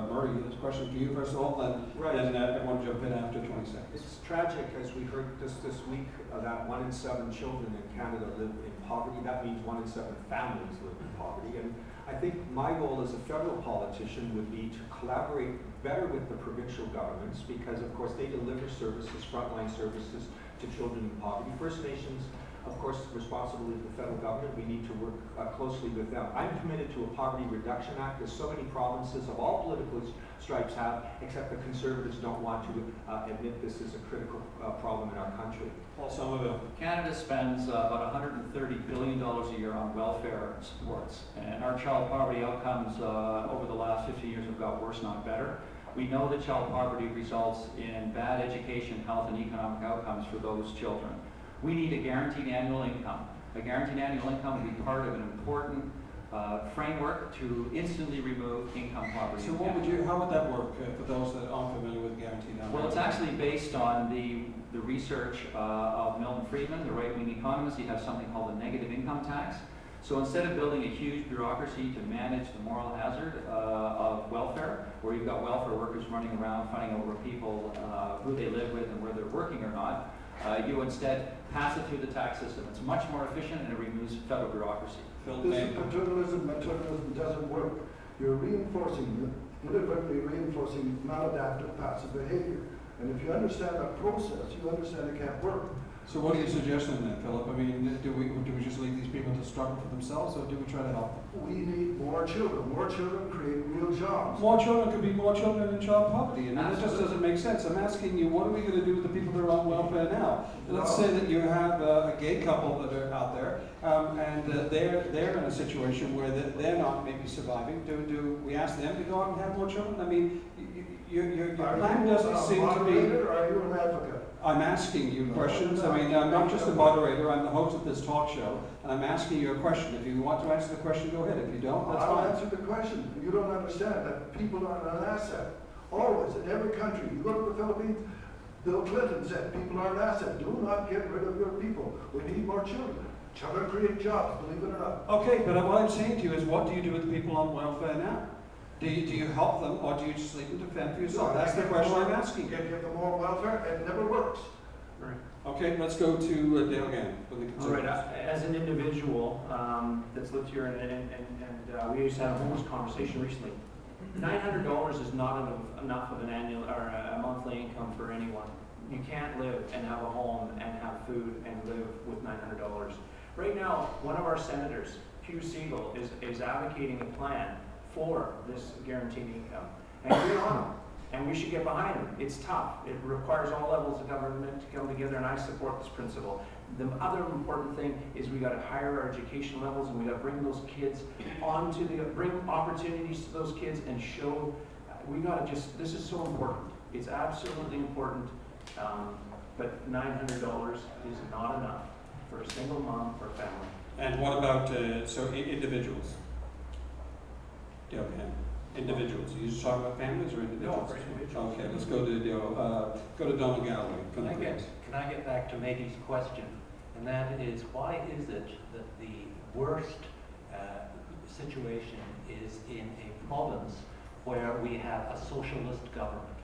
Murray. This question for you first of all, then everyone jump in after 20 seconds. It's tragic, as we heard this week, that 1 in 7 children in Canada live in poverty. That means 1 in 7 families live in poverty. And I think my goal as a federal politician would be to collaborate better with the provincial governments because, of course, they deliver services, frontline services to children in poverty. First Nations, of course, responsibility of the federal government. We need to work closely with them. I'm committed to a Poverty Reduction Act, as so many provinces of all political stripes have, except the Conservatives don't want to admit this is a critical problem in our country. Paul Summerville. Canada spends about $130 billion a year on welfare supports, and our child poverty outcomes over the last 50 years have got worse, not better. We know that child poverty results in bad education, health, and economic outcomes for those children. We need a guaranteed annual income. A guaranteed annual income would be part of an important framework to instantly remove income poverty. So how would that work for those that aren't familiar with guaranteed annual income? Well, it's actually based on the research of Milton Friedman, the right-wing economist. He has something called a negative income tax. So instead of building a huge bureaucracy to manage the moral hazard of welfare, where you've got welfare workers running around fighting over people who they live with and where they're working or not, you instead pass it through the tax system. It's much more efficient and it removes federal bureaucracy. This is paternalism. Maternalism doesn't work. You're inadvertently reinforcing maladaptive passive behavior. And if you understand that process, you understand it can't work. So what are you suggesting then, Philip? I mean, do we just leave these people to struggle for themselves, or do we try to help them? We need more children. More children create real jobs. More children could be more children in child poverty, and that just doesn't make sense. I'm asking you, what are we going to do with the people that are on welfare now? Let's say that you have a gay couple that are out there, and they're in a situation where they're not maybe surviving. Do we ask them to go out and have more children? I mean, your plan doesn't seem to be. Or are you an advocate? I'm asking you questions. I mean, I'm not just a moderator, I'm the host of this talk show, and I'm asking you a question. If you want to answer the question, go ahead. If you don't, that's fine. I'll answer the question. You don't understand that people are an asset. Always, in every country. You go to the Philippines, Bill Clinton said, people are an asset. Do not get rid of your people. We need more children. Children create jobs, believe it or not. Okay, but what I'm saying to you is, what do you do with the people on welfare now? Do you help them, or do you just leave them to fend for yourself? That's the question I'm asking you. You give them more welfare, and it never works. Right. Okay, let's go to Dale again. All right, as an individual that's lived here, and we used to have a homeless conversation recently, $900 is not enough of an annual or a monthly income for anyone. You can't live and have a home and have food and live with $900. Right now, one of our senators, Hugh Siegel, is advocating a plan for this guaranteed income. And good on him. And we should get behind him. It's tough. It requires all levels of government to come together, and I support this principle. The other important thing is we got to higher our education levels, and we got to bring those kids bring opportunities to those kids and show, this is so important. It's absolutely important, but $900 is not enough for a single mom or family. And what about, individuals? Yeah, individuals. Are you just talking about families or individuals? No, for individuals. Okay, let's go to Donald Galloway. Can I get back to Matey's question? And that is, why is it that the worst situation is in a province where we have a socialist government?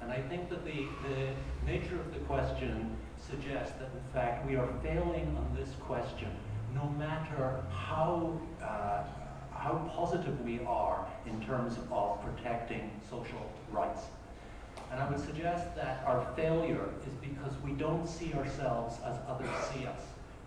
And I think that the nature of the question suggests that, in fact, we are failing on this question, no matter how positive we are in terms of protecting social rights. And I would suggest that our failure is because we don't see ourselves as others see us.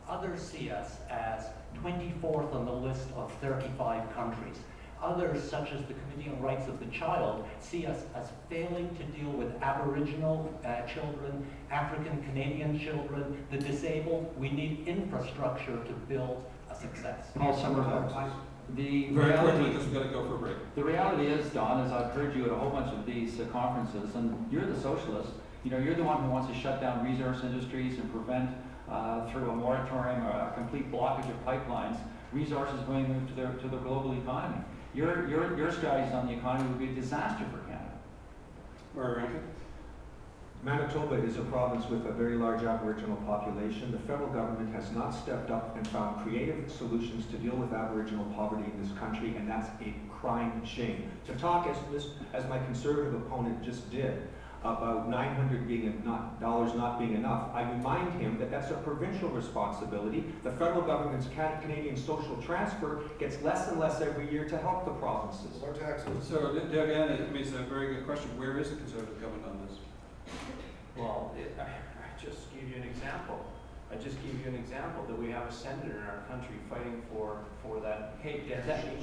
Others see us as 24th on the list of 35 countries. Others, such as the Committee on Rights of the Child, see us as failing to deal with Aboriginal children, African Canadian children, the disabled. We need infrastructure to build a success. Paul Summerville. The Very reality, quickly, because we've got to go for a break. the reality is, Don, is I've heard you at a whole bunch of these conferences, and you're the socialist. You know, you're the one who wants to shut down resource industries and prevent, through a moratorium or a complete blockage of pipelines, resources being moved to the global economy. Your strategies on the economy would be a disaster for Canada. Rankin? Manitoba is a province with a very large Aboriginal population. The federal government has not stepped up and found creative solutions to deal with Aboriginal poverty in this country, and that's a crying shame. To talk as my conservative opponent just did about $900 not being enough, I remind him that that's a provincial responsibility. The federal government's Canadian social transfer gets less and less every year to help the provinces. More taxes. So, again, it's a very good question. Where is the Conservative government on this? Well, I just gave you an example. I just gave you an example that we have a senator in our country fighting for that. Hey,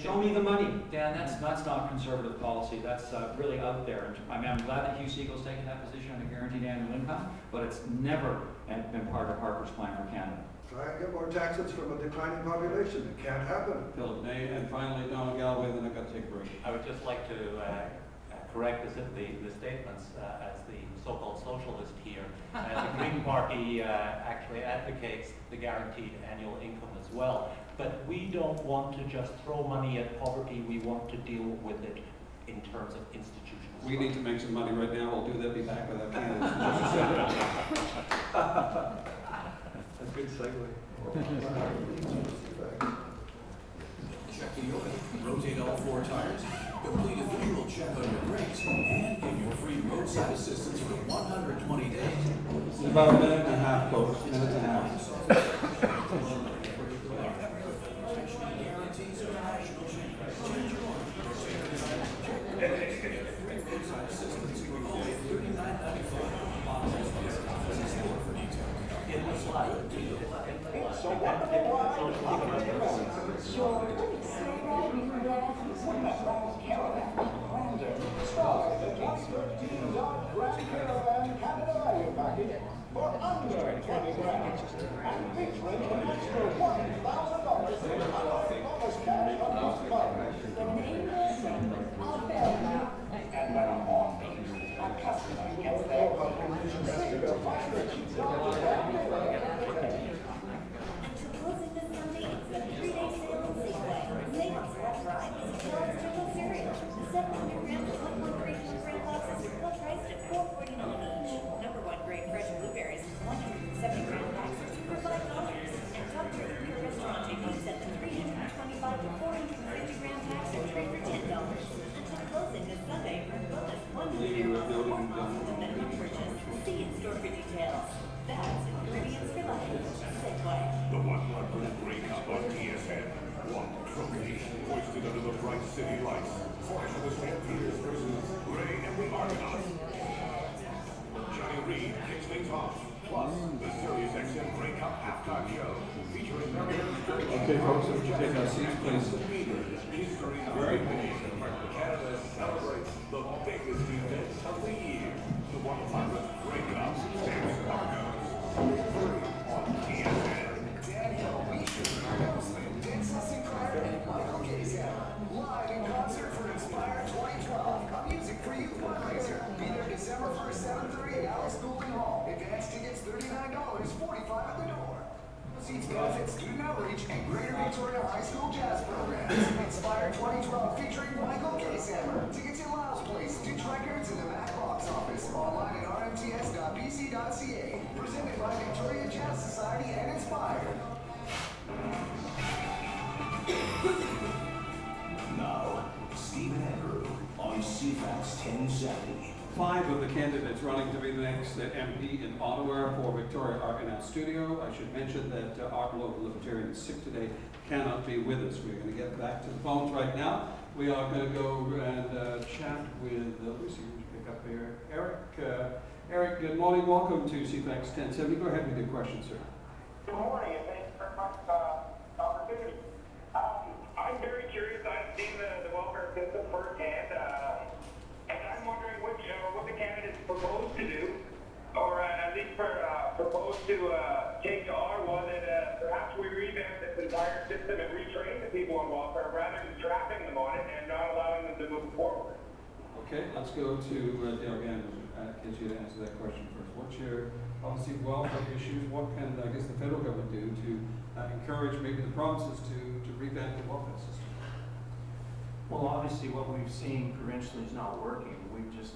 Show me the money. Dan, that's not conservative policy. That's really out there. I mean, I'm glad that Hugh Siegel's taken that position on a guaranteed annual income, but it's never been part of Harper's plan for Canada. Try and get more taxes from a declining population. It can't happen. Philip May, and finally Donald Galloway, then I've got to take a break. I would just like to correct the statements as the so-called socialist here. The Green Party actually advocates the guaranteed annual income as well. But we don't want to just throw money at poverty. We want to deal with it in terms of institutions. We need to make some money right now. We'll do that. Be back with our candidates. That's a good segue. Check the oil, rotate all 4 tires, complete a visual check on your brakes, and get your free roadside assistance for 120 days. It's about a minute and a half, folks. Minute and a half. Okay, folks, if you take our seats, please. Very pleased. Canada celebrates the biggest event of the year. The 100th Grey Cup Stamps Tacos. On TSN. Daniel, Misha, Nelson, Dancing Crowd, and Michael Gazer. Live in concert for Inspire 2012. A Music for You fundraiser. Be there December 1st, 7:30 at Alice Goulding Hall. Advance tickets $39, $45 at the door. Seats benefit student outreach and Greater Victoria High School jazz programs. Inspire 2012 featuring Michael Gazer. Tickets in Lyle's Place, Stitch Records, and the Mac Box Office. Online at rmts.bc.ca. Presented by Victoria Jazz Society and Inspire. Now, Stephen Andrew on CFAX 1070. 5 of the candidates running to be the next MP in Ottawa for Victoria are in our studio. I should mention that Art Lowe, the libertarian, is sick today, cannot be with us. We're going to get back to the phones right now. We are going to go and chat with, Lucy, pick up here, Eric. Eric, good morning. Welcome to CFAX 1070. Go ahead with your question, sir. Good morning, and thanks very much for the opportunity. I'm very curious. I've seen the welfare system firsthand. And I'm wondering what the candidates propose to do, or at least propose to take to Ottawa, that perhaps we revamp this entire system and retrain the with people on welfare rather than trapping them on it and not allowing them to move forward. Okay, let's go to Dale Gannon, get you to answer that question first. What's your policy of welfare issues? What can, I guess, the federal government do to encourage maybe the provinces to revamp the welfare system? Well, obviously what we've seen provincially is not working. We've just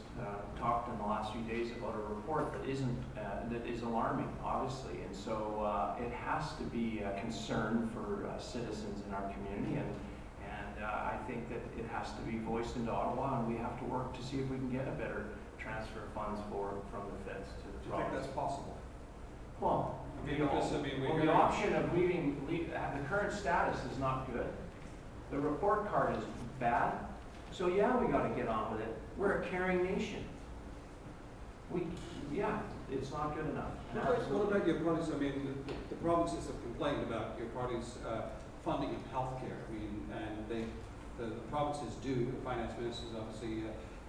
talked in the last few days about a report that is alarming, obviously, and so it has to be a concern for citizens in our community, and I think that it has to be voiced into Ottawa, and we have to work to see if we can get a better transfer of funds from the feds to the Do you think that's possible? Well, the option of leaving the current status is not good. The report card is bad. So yeah, we got to get on with it. We're a caring nation. It's not good enough. What about your parties? I mean, the provinces have complained about your party's funding of healthcare. I mean, and the provinces do. The finance ministers obviously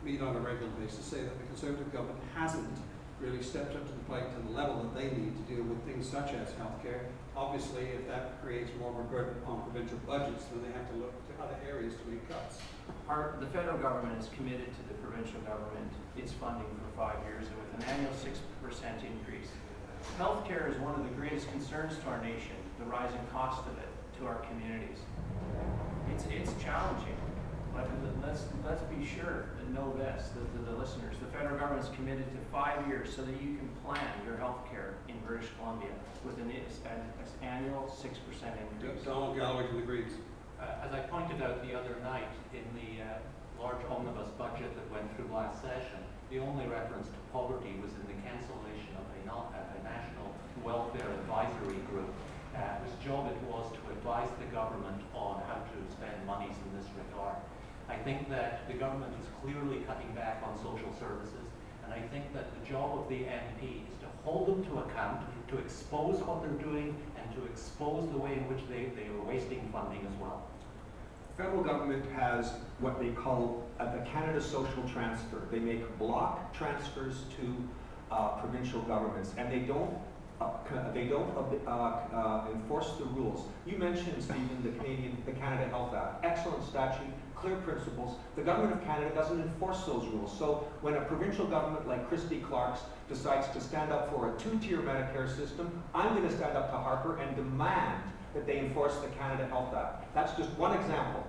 meet on a regular basis, say that the Conservative government hasn't really stepped up to the plate to the level that they need to deal with things such as healthcare. Obviously, if that creates more of a burden on provincial budgets, then they have to look to other areas to make cuts. The federal government is committed to the provincial government its funding for 5 years with an annual 6% increase. Healthcare is one of the greatest concerns to our nation, the rising cost of it to our communities. It's challenging, but let's be sure and know this, the listeners. The federal government is committed to 5 years so that you can plan your healthcare in British Columbia with an annual 6% increase. Donald Galloway from the Greens. As I pointed out the other night in the large omnibus budget that went through last session, the only reference to poverty was in the cancellation of a national welfare advisory group, whose job it was to advise the government on how to spend monies in this regard. I think that the government is clearly cutting back on social services, and I think that the job of the MP is to hold them to account, to expose what they're doing, and to expose the way in which they are wasting funding as well. The federal government has what they call the Canada Social Transfer. They make block transfers to provincial governments, and they don't enforce the rules. You mentioned, Stephen, the Canada Health Act. Excellent statute, clear principles. The government of Canada doesn't enforce those rules. So when a provincial government like Christy Clark's decides to stand up for a 2-tier Medicare system, I'm going to stand up to Harper and demand that they enforce the Canada Health Act. That's just one example.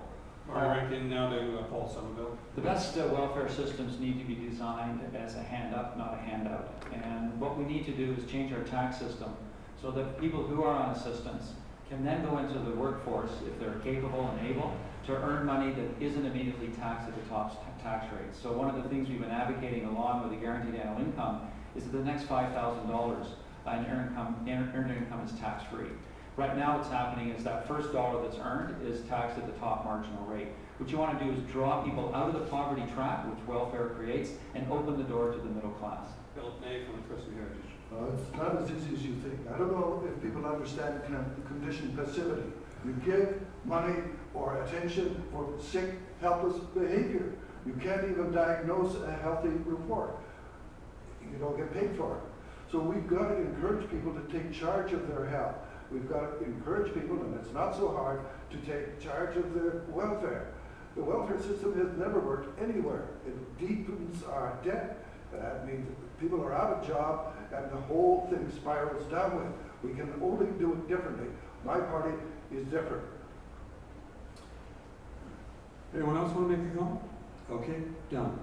All right, Rankin, now to Paul Summerville. The best welfare systems need to be designed as a hand up, not a handout. And what we need to do is change our tax system so that people who are on assistance can then go into the workforce, if they're capable and able, to earn money that isn't immediately taxed at the top tax rate. So one of the things we've been advocating along with the guaranteed annual income is that the next $5,000 in earned income is tax-free. Right now what's happening is that first dollar that's earned is taxed at the top marginal rate. What you want to do is draw people out of the poverty trap, which welfare creates, and open the door to the middle class. Bill May from the Christian Heritage. It's not as easy as you think. I don't know if people understand the condition passivity. You give money or attention for sick, helpless behavior. You can't even diagnose a healthy report. You don't get paid for it. So we've got to encourage people to take charge of their health. We've got to encourage people, and it's not so hard, to take charge of their welfare. The welfare system has never worked anywhere. It deepens our debt. That means people are out of job, and the whole thing spirals downward. We can only do it differently. My party is different. Anyone else want to make a comment? Okay, done.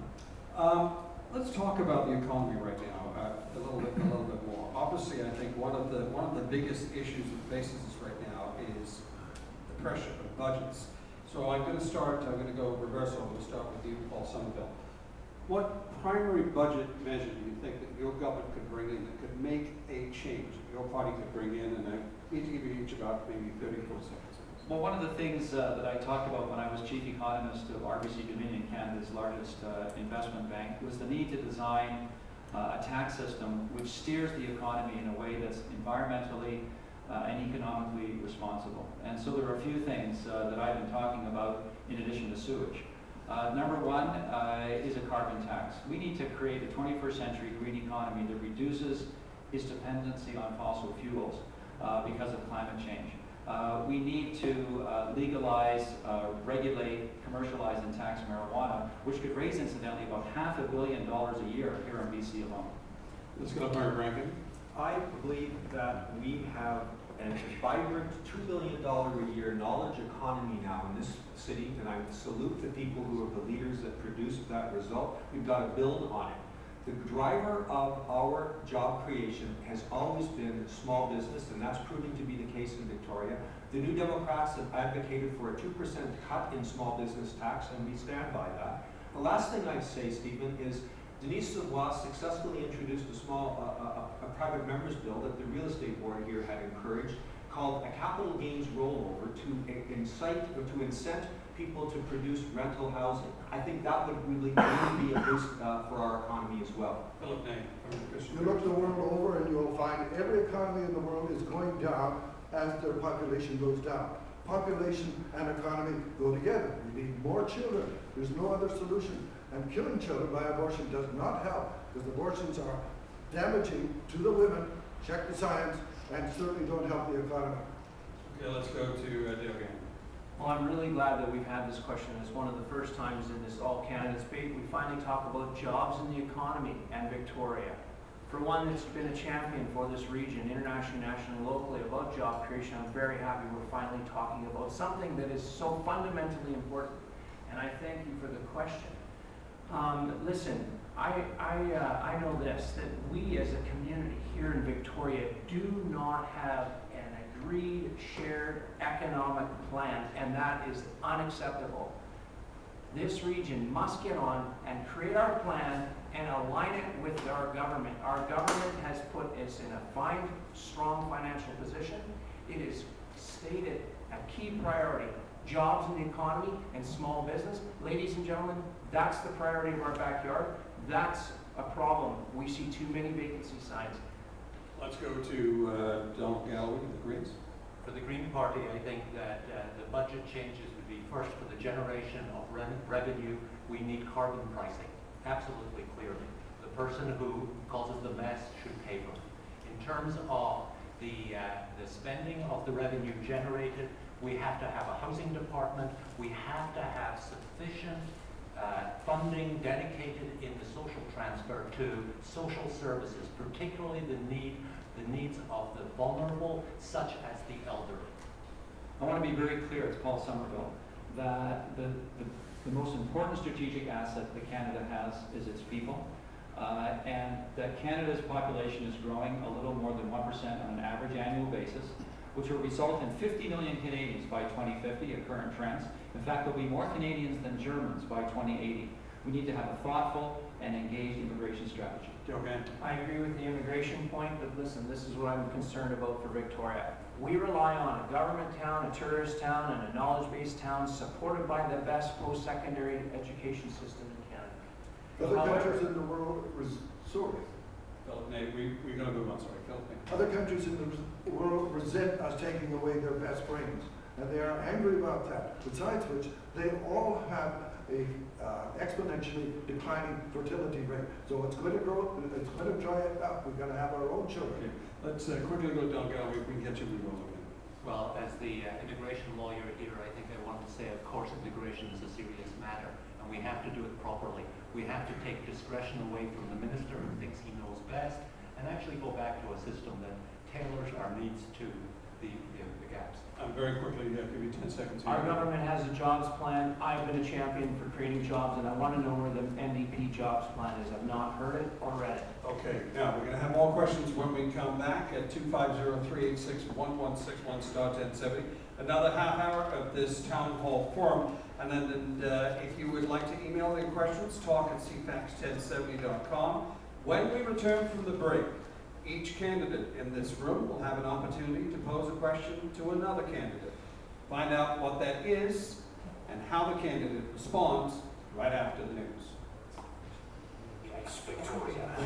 Let's talk about the economy right now a little bit more. Obviously, I think one of the biggest issues that faces us right now is the pressure of budgets. So I'm going to go reverse. I'm going to start with you, Paul Summerville. What primary budget measure do you think that your government could bring in that could make a change, that your party could bring in? And I need to give you each about maybe 30 or 40 seconds. Well, one of the things that I talked about when I was chief economist of RBC Dominion, Canada's largest investment bank, was the need to design a tax system which steers the economy in a way that's environmentally and economically responsible. And so there are a few things that I've been talking about in addition to sewage. Number one is a carbon tax. We need to create a 21st century green economy that reduces its dependency on fossil fuels because of climate change. We need to legalize, regulate, commercialize, and tax marijuana, which could raise, incidentally, about $500 million a year here in BC alone. Let's go to Rankin. I believe that we have a vibrant $2 billion a year knowledge economy now in this city, and I salute the people who are the leaders that produced that result. We've got to build on it. The driver of our job creation has always been small business, and that's proving to be the case in Victoria. The New Democrats have advocated for a 2% cut in small business tax, and we stand by that. The last thing I'd say, Stephen, is Denise Savoie successfully introduced a private members bill that the real estate board here had encouraged, called a capital gains rollover to incite or to incent people to produce rental housing. I think that would really be a boost for our economy as well. You look the world over and you'll find every economy in the world is going down as their population goes down. Population and economy go together. We need more children. There's no other solution. And killing children by abortion does not help, because abortions are damaging to the women, check the science, and certainly don't help the economy. Okay, let's go to Dale Gannon. Well, I'm really glad that we've had this question. It's one of the first times in this all-Canada debate we finally talk about jobs in the economy and Victoria. For one that's been a champion for this region, internationally, nationally, locally, about job creation, I'm very happy we're finally talking about something that is so fundamentally important. And I thank you for the question. Listen, I know this, that we as a community here in Victoria do not have an agreed, shared economic plan, and that is unacceptable. This region must get on and create our plan and align it with our government. Our government has put us in a fine, strong financial position. It is stated a key priority, jobs in the economy and small business. Ladies and gentlemen, that's the priority of our backyard. That's a problem. We see too many vacancy signs. Let's go to Donald Galloway, the Greens. For the Green Party, I think that the budget changes would be first for the generation of revenue. We need carbon pricing, absolutely clearly. The person who causes the mess should pay for it. In terms of the spending of the revenue generated, we have to have a housing department. We have to have sufficient funding dedicated in the social transfer to social services, particularly the needs of the vulnerable, such as the elderly. I want to be very clear, it's Paul Summerville, that the most important strategic asset that Canada has is its people, and that Canada's population is growing a little more than 1% on an average annual basis, which will result in 50 million Canadians by 2050 at current trends. In fact, there'll be more Canadians than Germans by 2080. We need to have a thoughtful and engaged immigration strategy. Okay. I agree with the immigration point, but listen, this is what I'm concerned about for Victoria. We rely on a government town, a tourist town, and a knowledge-based town supported by the best post-secondary education system in Canada. Other countries in the world, sorry. We're going to move on, sorry. Other countries in the world resent us taking away their best brains, and they are angry about that. Besides which, they all have a exponentially declining fertility rate. So it's going to grow, it's going to dry it up. We're going to have our own children. Okay. Let's quickly go down, Galloway, if we can get you to roll again. Well, as the immigration lawyer here, I think I want to say, of course, immigration is a serious matter, and we have to do it properly. We have to take discretion away from the minister who thinks he knows best, and actually go back to a system that tailors our needs to the gaps. Very quickly, give you 10 seconds. Our government has a jobs plan. I've been a champion for creating jobs, and I want to know where the NDP jobs plan is. I've not heard it or read it. Okay, now we're going to have more questions when we come back at 250-386-1161 star 1070. Another half hour of this town hall forum. And then if you would like to email your questions, talk at cfax1070.com. When we return from the break, each candidate in this room will have an opportunity to pose a question to another candidate. Find out what that is and how the candidate responds right after the news. Yes, Victoria.